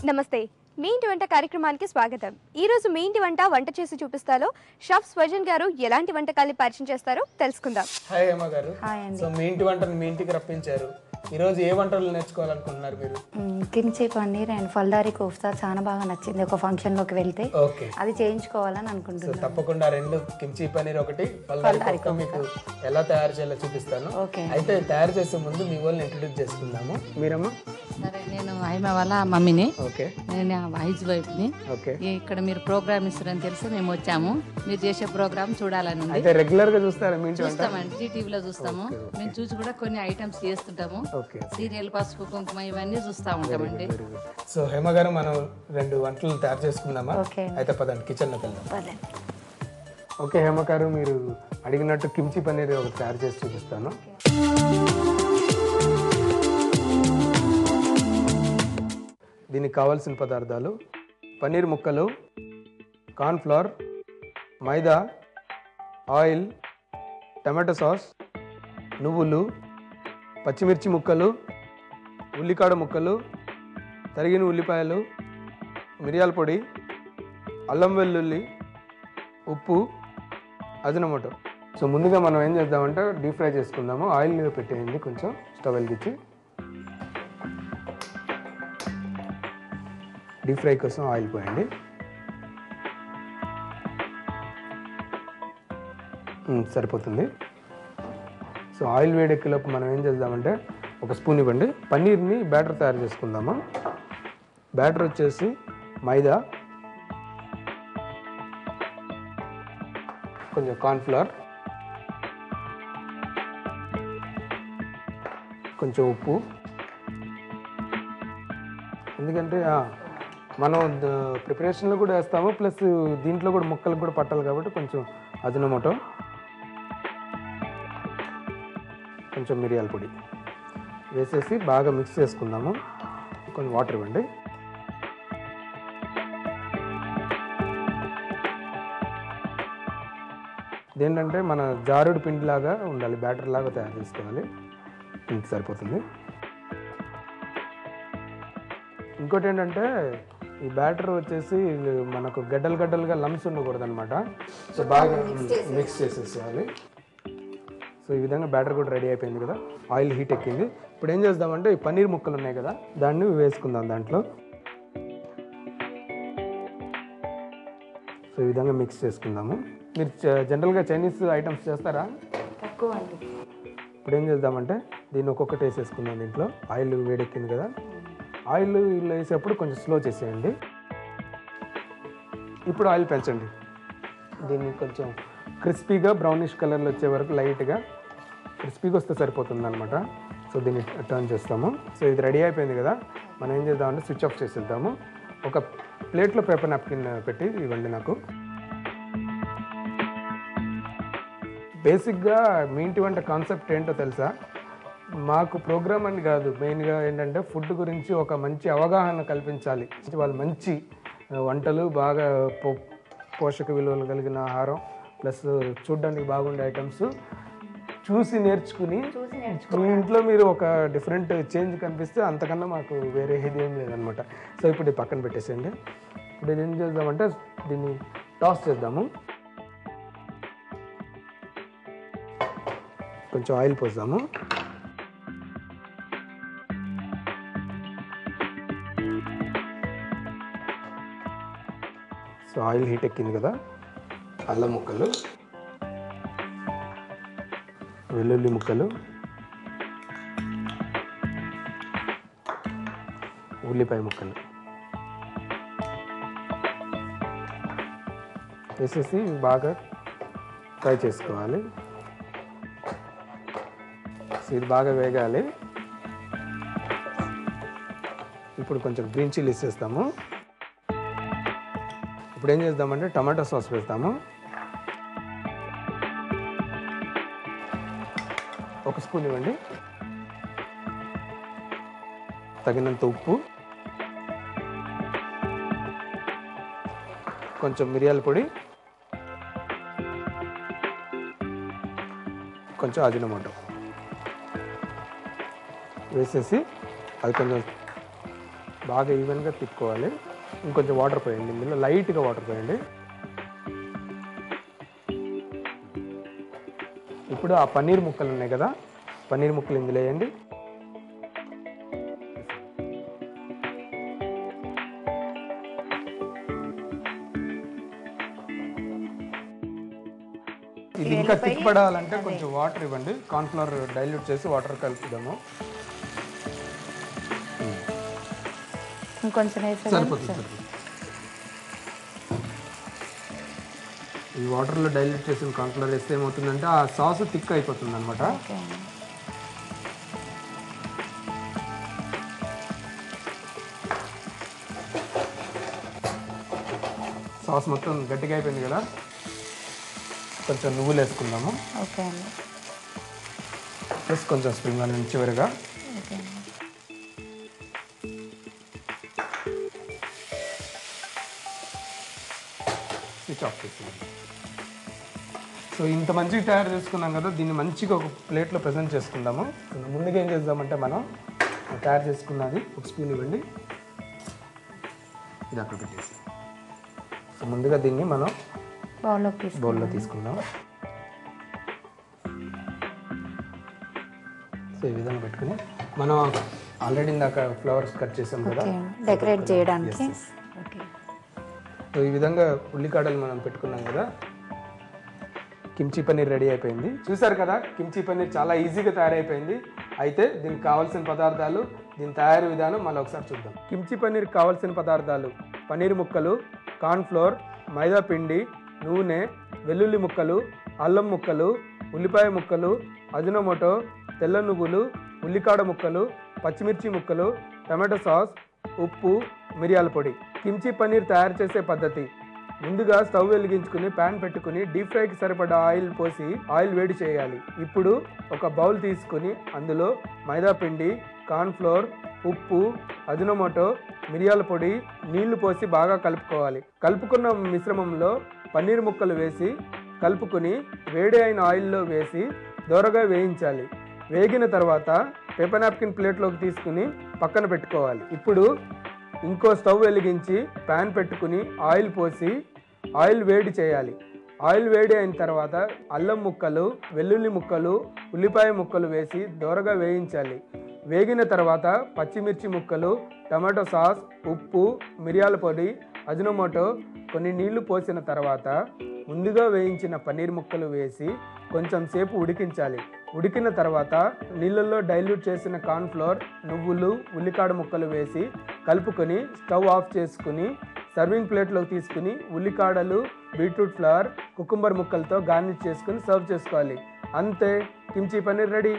నమస్తే మీ ఇంటి వంట కార్యక్రమానికి స్వాగతం. ఈ రోజు మీ ఇంటి వంట చేసి చూపిస్తాలో షెఫ్ స్వజన్ గారు ఎలాంటి వంటకాల్ని పరిచయం చేస్తారో తెలుసుకుందాం. హాయ్ అమ్మ గారు. సో మీ ఇంటి వంటను మీ ఇంటికి రప్పించారు. ఈ రోజు ఏ వంటలు నేర్చుకోవాలనుకుంటున్నారు మీరు? కిమ్చి పన్నీర్ అండ్ ఫల్దారి కోఫ్తా చాలా బాగా నచ్చింది. ఒక ఫంక్షన్ లోకి వెళ్తే అది చేయించుకోవాలని అనుకుంటున్నాను. తప్పకుండా రెండు కిమ్చి పన్నీర్ ఒకటి ఫల్దారి కోఫ్తా మీకు ఎలా తయారు చేయాలో చూపిస్తాను. అయితే తయారు చేసే ముందు మీ వాళ్ళని ఇంట్రొడ్యూస్ చేసుకుందాము. మీరమ్మా? సరే, నేను హైమ వాళ్ళ మమ్మీని. ఓకే. నేను హౌస్ వైఫ్ని. ఓకే. ఇక్కడ మీరు ప్రోగ్రామ్ ఇస్తారని తెలిసి మేము వచ్చాము. మీరు చేసే ప్రోగ్రామ్ చూడాలని ఉంది. అయితే రెగ్యులర్ గా చూస్తారా? మీ చూస్తామండి, జీటీవీలో చూస్తాము. మేము చూసి కూడా కొన్ని ఐటమ్స్ చేస్తుంటాము. సీరియల్, పసుపు కుంకుమ ఇవన్నీ చూస్తూ ఉంటామండి. సో హేమ గారు, మనం రెండు వంటలు తయారు చేసుకుందామా? అయితే పదండి కిచెన్ లోకి వెళ్దాం. ఓకే హేమ గారు, మీరు అడిగినట్టు కిమ్చి పన్నీర్ ఒకటి తయారు చేసి చూపిస్తాను. దీనికి కావాల్సిన పదార్థాలు: పన్నీర్ ముక్కలు, కార్న్ఫ్లవర్, మైదా, ఆయిల్, టమాటో సాస్, నువ్వులు, పచ్చిమిర్చి ముక్కలు, ఉల్లికాడ ముక్కలు, తరిగిన ఉల్లిపాయలు, మిరియాల పొడి, అల్లం వెల్లుల్లి, ఉప్పు, అజినమోటో. సో ముందుగా మనం ఏం చేద్దామంటే డీప్ ఫ్రై చేసుకుందాము. ఆయిల్ మీద పెట్టేయండి, కొంచెం స్టవ్ వెలిగించి. డీప్ ఫ్రై కోసం ఆయిల్ పోయండి. సరిపోతుంది. సో ఆయిల్ వేడెక్కేలోపు మనం ఏం చేద్దామంటే ఒక స్పూన్ ఇవ్వండి. పన్నీర్ని బ్యాటర్ తయారు చేసుకుందాము. బ్యాటర్ వచ్చేసి మైదా, కొంచెం కార్న్ఫ్లవర్, కొంచెం ఉప్పు. ఎందుకంటే మనం ప్రిపరేషన్లో కూడా వేస్తాము, ప్లస్ దీంట్లో కూడా ముక్కలకు కూడా పట్టాలి కాబట్టి కొంచెం అజినమోటో, కొంచెం మిరియాల పొడి వేసేసి బాగా మిక్స్ చేసుకుందాము. కొంచెం వాటర్ ఇవ్వండి. ఇదేంటంటే మన జారుడు పిండిలాగా ఉండాలి, బ్యాటర్ లాగా తయారు చేసుకోవాలి. ఇంక సరిపోతుంది. ఇంకోటి ఏంటంటే ఈ బ్యాటర్ వచ్చేసి మనకు గడ్డలుగా లమ్స్ ఉండకూడదు అనమాట. సో బాగా మిక్స్ చేసేసేయాలి. సో ఈ విధంగా బ్యాటర్ కూడా రెడీ అయిపోయింది కదా. ఆయిల్ హీట్ ఎక్కింది. ఇప్పుడు ఏం చేద్దామంటే ఈ పన్నీర్ ముక్కలు ఉన్నాయి కదా, దాన్ని వేసుకుందాం దాంట్లో. సో ఈ విధంగా మిక్స్ చేసుకుందాము. మీరు జనరల్గా చైనీస్ ఐటమ్స్ చేస్తారా? తక్కువ అండి. ఇప్పుడు ఏం చేద్దామంటే దీన్ని ఒక్కొక్కటి వేసేసుకుందాం. దీంట్లో ఆయిల్ వేడెక్కింది కదా, ఆయిల్ ఇలా వేసేటప్పుడు కొంచెం స్లో చేసేయండి. ఇప్పుడు ఆయిల్ పెంచండి. దీన్ని కొంచెం క్రిస్పీగా బ్రౌనిష్ కలర్లో వచ్చే వరకు లైట్గా క్రిస్పీగా వస్తే సరిపోతుంది అనమాట. సో దీన్ని టర్న్ చేస్తాము. సో ఇది రెడీ అయిపోయింది కదా, మనం ఏం చేద్దామంటే స్విచ్ ఆఫ్ చేసేద్దాము. ఒక ప్లేట్లో పేపర్ నాప్కిన్ పెట్టి ఇవ్వండి నాకు. బేసిక్గా మీ ఇంటి వంట కాన్సెప్ట్ ఏంటో తెలుసా? మాకు ప్రోగ్రామ్ అని కాదు, మెయిన్గా ఏంటంటే ఫుడ్ గురించి ఒక మంచి అవగాహన కల్పించాలి. వాళ్ళు మంచి వంటలు, బాగా పోషక విలువలు కలిగిన ఆహారం, ప్లస్ చూడడానికి బాగుండే ఐటమ్స్ చూసి నేర్చుకుని మీ ఇంట్లో మీరు ఒక డిఫరెంట్ చేంజ్ కనిపిస్తే అంతకన్నా మాకు వేరే ఏది ఏం లేదనమాట. సో ఇప్పుడు ఇది పక్కన పెట్టేసేయండి. ఇప్పుడు ఇది ఏం చేద్దామంటే దీన్ని టాస్ చేద్దాము. కొంచెం ఆయిల్ పోద్దాము. సో ఆయిల్ హీట్ ఎక్కింది కదా, అల్లం ముక్కలు, వెల్లుల్లి ముక్కలు, ఉల్లిపాయ ముక్కలు వేసేసి బాగా ఫ్రై చేసుకోవాలి. సో ఇది బాగా వేగాలి. ఇప్పుడు కొంచెం గ్రీన్ చిల్లీస్ వేస్తాము. ఇప్పుడు ఏం చేద్దామంటే టమాటో సాస్ వేస్తాము. ఒక స్పూన్ ఇవ్వండి. తగినంత ఉప్పు, కొంచెం మిరియాల పొడి, కొంచెం అజినమోటో వేసేసి అది కొంచెం బాగా ఈవెన్గా తిప్పుకోవాలి. ఇంకొంచెం వాటర్ పోయండి, ఇందులో లైట్గా వాటర్ పోయండి. ఇప్పుడు ఆ పన్నీర్ ముక్కలు ఉన్నాయి కదా, పన్నీర్ ముక్కలు ఇందులో వేయండి. ఇది ఇంకా తిప్పడాలంటే కొంచెం వాటర్ ఇవ్వండి. కార్న్ఫ్లవర్ డైల్యూట్ చేసి వాటర్ కలుపుదాము. ఇంకొంచెం సరిపోతుంది. ఈ వాటర్లో డైల్యూట్ చేసిన కార్న్ఫ్లవర్ వేస్తే ఏమవుతుందంటే ఆ సాస్ థిక్ అయిపోతుంది అనమాట. సాస్ మొత్తం గట్టిగా అయిపోయింది కదా, కొంచెం నువ్వులు వేసుకుందాము. ఓకే అండి. ప్లస్ కొంచెం స్ప్రింగ్ ఆనియన్ చివరిగా. ఓకే అండి. స్విచ్ ఆఫ్ చేసి. సో ఇంత మంచిగా తయారు చేసుకున్నాం కదా, దీన్ని మంచిగా ఒక ప్లేట్లో ప్రజెంట్ చేసుకుందాము. ముందుగా ఏం చేద్దామంటే మనం తయారు చేసుకున్నది ఒక స్పూన్ ఇవ్వండి, ఇది అక్కడ పెట్టేసి. సో ముందుగా దీన్ని మనం బౌల్లో తీసుకుందాం. సో ఈ విధంగా పెట్టుకుని మనం ఆల్రెడీ ఇందాక ఫ్లవర్స్ కట్ చేసాం కదా డెకరేట్ చేయడానికి. సో ఈ విధంగా ఉల్లికాడలు మనం పెట్టుకున్నాం కదా. కిమ్చీ పన్నీర్ రెడీ అయిపోయింది. చూసారు కదా, కిమ్చీ పన్నీర్ చాలా ఈజీగా తయారైపోయింది. అయితే దీనికి కావాల్సిన పదార్థాలు, దీని తయారీ విధానం మళ్ళీ ఒకసారి చూద్దాం. కిమ్చీ పన్నీర్ కావాల్సిన పదార్థాలు: పన్నీర్ ముక్కలు, కార్న్ఫ్లోర్, మైదా పిండి, నూనె, వెల్లుల్లి ముక్కలు, అల్లం ముక్కలు, ఉల్లిపాయ ముక్కలు, అజినోమోటో, తెల్ల నువ్వులు, ఉల్లికాడ ముక్కలు, పచ్చిమిర్చి ముక్కలు, టమాటో సాస్, ఉప్పు, మిరియాల పొడి. కిమ్చీ పన్నీర్ తయారు చేసే పద్ధతి: ముందుగా స్టవ్ వెలిగించుకుని ప్యాన్ పెట్టుకుని డీప్ ఫ్రైకి సరిపడా ఆయిల్ పోసి ఆయిల్ వేడి చేయాలి. ఇప్పుడు ఒక బౌల్ తీసుకుని అందులో మైదా పిండి, కార్న్ఫ్లోర్, ఉప్పు, అజినోమోటో, మిరియాల పొడి, నీళ్లు పోసి బాగా కలుపుకోవాలి. కలుపుకున్న మిశ్రమంలో పన్నీర్ ముక్కలు వేసి కలుపుకుని వేడి అయిన ఆయిల్లో వేసి దోరగా వేయించాలి. వేగిన తర్వాత పేపర్ నాప్కిన్ ప్లేట్లోకి తీసుకుని పక్కన పెట్టుకోవాలి. ఇప్పుడు ఇంకో స్టవ్ వెలిగించి ప్యాన్ పెట్టుకుని ఆయిల్ పోసి ఆయిల్ వేడి చేయాలి. ఆయిల్ వేడి అయిన తర్వాత అల్లం ముక్కలు, వెల్లుల్లి ముక్కలు, ఉల్లిపాయ ముక్కలు వేసి దోరగా వేయించాలి. వేగిన తర్వాత పచ్చిమిర్చి ముక్కలు, టమాటో సాస్, ఉప్పు, మిరియాల పొడి, అజినోమోటో, కొన్ని నీళ్లు పోసిన తర్వాత ముందుగా వేయించిన పన్నీర్ ముక్కలు వేసి కొంచెం సేపు ఉడికించాలి. ఉడికిన తర్వాత నీళ్ళల్లో డైల్యూట్ చేసిన కార్న్ఫ్లోర్, నువ్వులు, ఉల్లికాడ ముక్కలు వేసి కలుపుకొని స్టవ్ ఆఫ్ చేసుకుని సర్వింగ్ ప్లేట్లోకి తీసుకుని ఉల్లికాడలు, బీట్రూట్ ఫ్లవర్, కుకుంబర్ ముక్కలతో గార్నిష్ చేసుకుని సర్వ్ చేసుకోవాలి. అంతే, కిమ్చీ పన్నీర్ రెడీ.